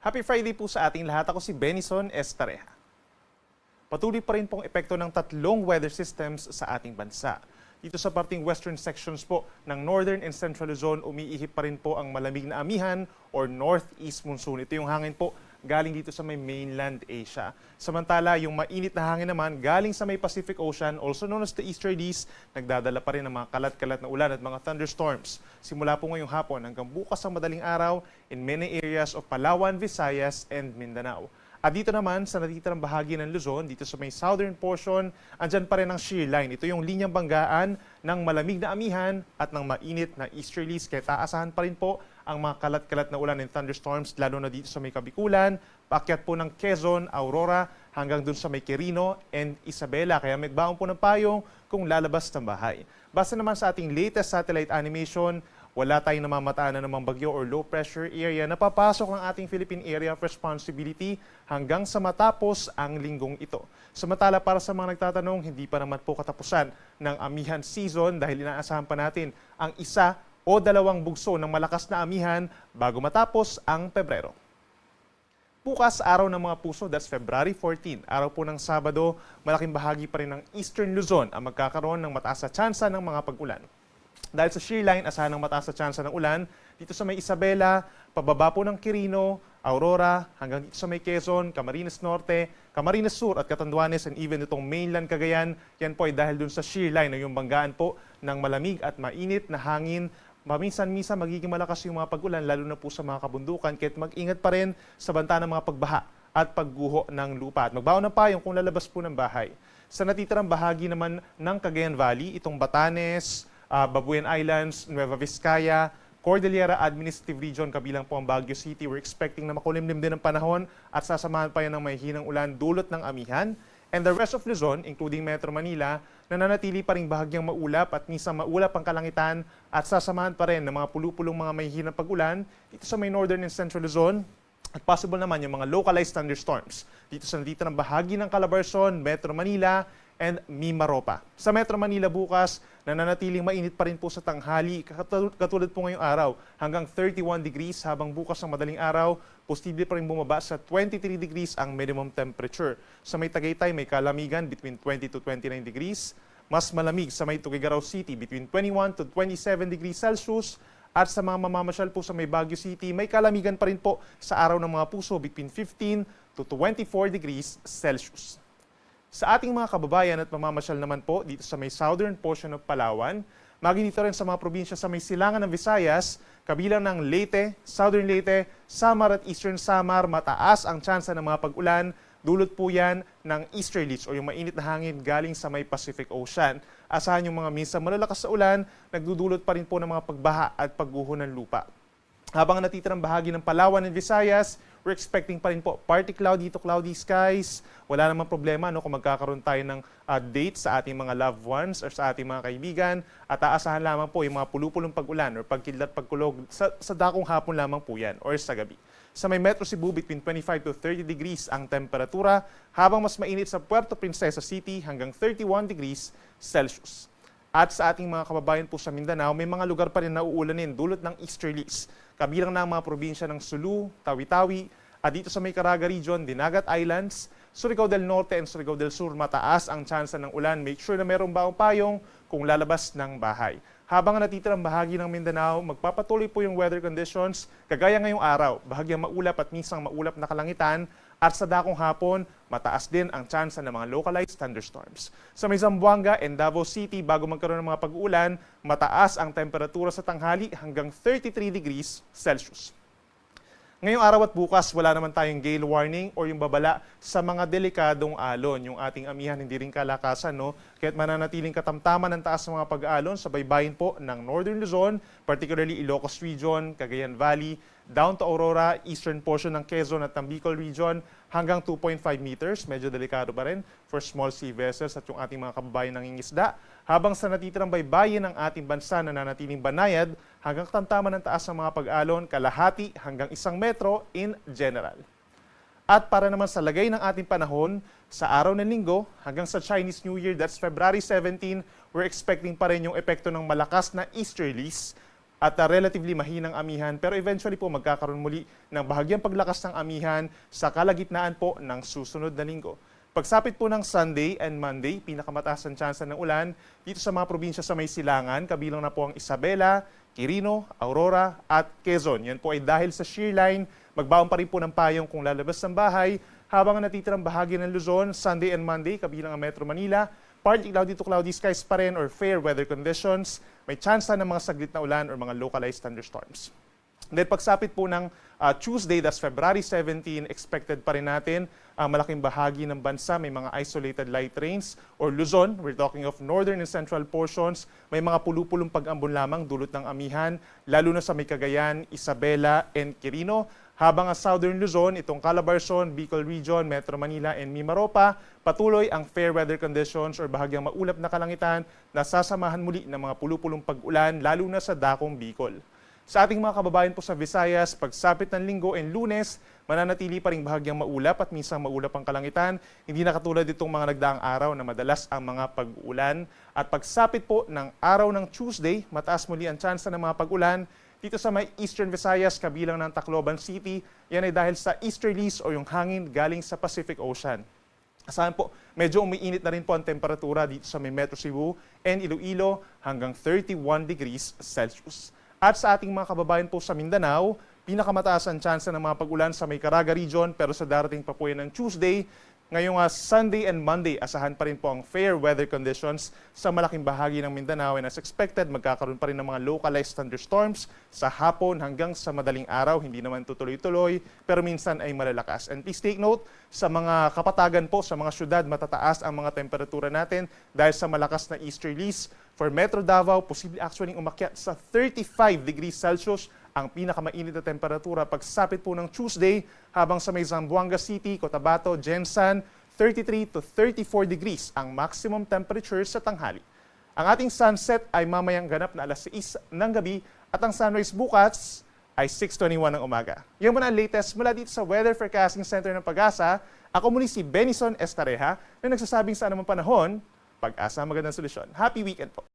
Happy Friday po sa ating lahat. Ako si Benison Estareja. Patuloy pa rin pong epekto ng tatlong weather systems sa ating bansa. Dito sa parting western sections po ng Northern and Central Luzon, umiihip pa rin po ang malamig na amihan or northeast monsoon. Ito yung hangin po galing dito sa may mainland Asia. Samantala, yung mainit na hangin naman galing sa may Pacific Ocean, also known as the easterlies, nagdadala pa rin ng mga kalat-kalat na ulan at mga thunderstorms. Simula po ngayong hapon hanggang bukas ang madaling araw in many areas of Palawan, Visayas, and Mindanao. At dito naman sa natitirang bahagi ng Luzon, dito sa may southern portion, andyan pa rin ang shear line. Ito yung linyang banggaan ng malamig na amihan at ng mainit na easterlies. Kaya taasahan pa rin po ang mga kalat-kalat na ulan and thunderstorms, lalo na dito sa may Kabikulan, paakyat po ng Quezon, Aurora, hanggang dun sa may Quirino and Isabela. Kaya magbaon po ng payong kung lalabas ng bahay. Basta naman sa ating latest satellite animation, wala tayong namamataan na namang bagyo or low pressure area na papasok ng ating Philippine Area of Responsibility hanggang sa matapos ang linggong ito. Samantala, para sa mga nagtatanong, hindi pa naman po katapusan ng amihan season dahil inaasahan pa natin ang isa o dalawang bugso ng malakas na amihan bago matapos ang Pebrero. Bukas, araw ng mga puso, that's February 14. Araw po ng Sabado, malaking bahagi pa rin ng Eastern Luzon ang magkakaroon ng mataas na tsansa ng mga pag-ulan. Dahil sa shear line, asahan ng mataas na tsansa ng ulan dito sa may Isabela, pababa po ng Quirino, Aurora, hanggang dito sa may Quezon, Camarines Norte, Camarines Sur at Catanduanes, and even itong mainland Cagayan. Yan po ay dahil dun sa shear line, yung banggaan po ng malamig at mainit na hangin. Maminsan-minsan magiging malakas yung mga pag-ulan, lalo na po sa mga kabundukan, kaya't mag-ingat pa rin sa banta ng mga pagbaha at pagguho ng lupa. At magbaon ng payong kung lalabas po ng bahay. Sa natitirang bahagi naman ng Cagayan Valley, itong Batanes, Babuyan Islands, Nueva Vizcaya, Cordillera Administrative Region, kabilang po ang Baguio City. We're expecting na makulimlim din ang panahon at sasamahan pa yan ng mahihinang ulan dulot ng amihan. And the rest of Luzon, including Metro Manila, nananatili pa rin bahagyang maulap at minsan maulap ang kalangitan at sasamahan pa rin ng mga pulupulong mga mahihinang pag-ulan dito sa may Northern and Central Luzon. At possible naman yung mga localized thunderstorms dito sa natitirang bahagi ng Calabarzon, Metro Manila, and Mimaropa. Sa Metro Manila bukas, nananatiling mainit pa rin po sa tanghali, katulad po ngayong araw, hanggang 31 degrees, habang bukas ng madaling araw, posible pa rin bumaba sa 23 degrees ang minimum temperature. Sa may Tagaytay, may kalamigan between 20 to 29 degrees. Mas malamig sa may Tuguegarao City between 21 to 27 degrees Celsius. At sa mga mamamasyal po sa may Baguio City, may kalamigan pa rin po sa araw ng mga puso between 15 to 24 degrees Celsius. Sa ating mga kababayan at mamamasyal naman po dito sa may southern portion of Palawan, maging dito rin sa mga probinsya sa may silangan ng Visayas, kabilang ng Leyte, Southern Leyte, Samar at Eastern Samar, mataas ang tsansa ng mga pag-ulan. Dulot po yan ng easterlies o yung mainit na hangin galing sa may Pacific Ocean. Asahan yung mga minsan malalakas sa ulan, nagdudulot pa rin po ng mga pagbaha at pagguho ng lupa. Habang natitirang bahagi ng Palawan and Visayas, we're expecting pa rin po partly cloudy to cloudy skies. Wala namang problema kung magkakaroon tayo ng date sa ating mga loved ones or sa ating mga kaibigan. At aasahan lamang po yung mga pulupulong pag-ulan or pagkidlat pagkulog sa dakong hapon lamang po yan or sa gabi. Sa may Metro Cebu, between 25 to 30 degrees ang temperatura, habang mas mainit sa Puerto Princesa City hanggang 31 degrees Celsius. At sa ating mga kababayan po sa Mindanao, may mga lugar pa rin na uulanin dulot ng easterlies. Kabilang na ang mga probinsya ng Sulu, Tawi-Tawi, at dito sa may Caraga Region, Dinagat Islands, Surigao del Norte and Surigao del Sur, mataas ang tsansa ng ulan. Make sure na mayroong baong payong kung lalabas ng bahay. Habang natitirang bahagi ng Mindanao, magpapatuloy po yung weather conditions, kagaya ngayong araw, bahagyang maulap at minsang maulap na kalangitan, at sa dakong hapon, mataas din ang tsansa ng mga localized thunderstorms. Sa may Zamboanga and Davao City, bago magkaroon ng mga pag-uulan, mataas ang temperatura sa tanghali hanggang 33 degrees Celsius. Ngayong araw at bukas, wala naman tayong gale warning o yung babala sa mga delikadong alon. Yung ating amihan hindi rin kalakasan, no? Kaya't mananatiling katamtaman ng taas ng mga pag-aalon sa baybayin po ng Northern Luzon, particularly Ilocos Region, Cagayan Valley, down to Aurora, eastern portion ng Quezon at ng Bicol Region, hanggang 2.5 meters. Medyo delikado pa rin for small sea vessels at yung ating mga kababayan nangingisda. Habang sa natitirang baybayin ng ating bansa na nanatiling banayad, hanggang katamtaman ng taas ng mga pag-alon, kalahati hanggang 1 metro in general. At para naman sa lagay ng ating panahon, sa araw ng linggo hanggang sa Chinese New Year, that's February 17, we're expecting pa rin yung epekto ng malakas na easterlies at relatively mahinang amihan pero eventually po magkakaroon muli ng bahagyang paglakas ng amihan sa kalagitnaan po ng susunod na linggo. Pagsapit po ng Sunday and Monday, pinakamataas ang tsansa ng ulan dito sa mga probinsya sa may silangan, kabilang na po ang Isabela, Quirino, Aurora at Quezon. Yan po ay dahil sa shear line, magbaon pa rin po ng payong kung lalabas ng bahay, habang ang natitirang bahagi ng Luzon, Sunday and Monday, kabilang ang Metro Manila, partly cloudy to cloudy skies pa rin or fair weather conditions, may tsansa ng mga saglit na ulan or mga localized thunderstorms. Then pagsapit po ng Tuesday, that's February 17, expected pa rin natin ang malaking bahagi ng bansa. May mga isolated light rains or Luzon, we're talking of northern and central portions. May mga pulupulong pag-ambon lamang dulot ng amihan, lalo na sa may Cagayan, Isabela, and Quirino. Habang ang southern Luzon, itong Calabarzon, Bicol Region, Metro Manila, and Mimaropa, patuloy ang fair weather conditions or bahagyang maulap na kalangitan na sasamahan muli ng mga pulupulong pag-ulan, lalo na sa dakong Bicol. Sa ating mga kababayan po sa Visayas, pagsapit ng Linggo and Lunes, mananatili pa ring bahagyang maulap at minsan maulap ang kalangitan. Hindi na katulad itong mga nagdaang araw na madalas ang mga pag-ulan. At pagsapit po ng araw ng Tuesday, mataas muli ang tsansa ng mga pag-ulan. Dito sa may Eastern Visayas, kabilang ng Tacloban City, yan ay dahil sa easterlies o yung hangin galing sa Pacific Ocean. Asahan po, medyo umiinit na rin po ang temperatura dito sa may Metro Cebu and Iloilo hanggang 31 degrees Celsius. At sa ating mga kababayan po sa Mindanao, pinakamataas ang tsansa ng mga pag-ulan sa may Caraga Region pero sa darating pa po yan ng Tuesday. Ngayong Sunday and Monday, asahan pa rin po ang fair weather conditions sa malaking bahagi ng Mindanao and as expected, magkakaroon pa rin ng mga localized thunderstorms sa hapon hanggang sa madaling araw. Hindi naman tutuloy-tuloy pero minsan ay malalakas. And please take note, sa mga kapatagan po, sa mga syudad, matataas ang mga temperatura natin dahil sa malakas na easterlies. For Metro Davao, posible actually umakyat sa 35 degrees Celsius ang pinakamainit na temperatura pagsapit po ng Tuesday, habang sa may Zamboanga City, Cotabato, Jensan, 33 to 34 degrees ang maximum temperature sa tanghali. Ang ating sunset ay mamayang ganap na alas 6 ng gabi at ang sunrise bukas ay 6:21 ng umaga. Yan muna ang latest mula dito sa Weather Forecasting Center ng Pag-asa. Ako muli si Benison Estareja na nagsasabing sa anumang panahon, Pag-asa magandang solusyon. Happy weekend po!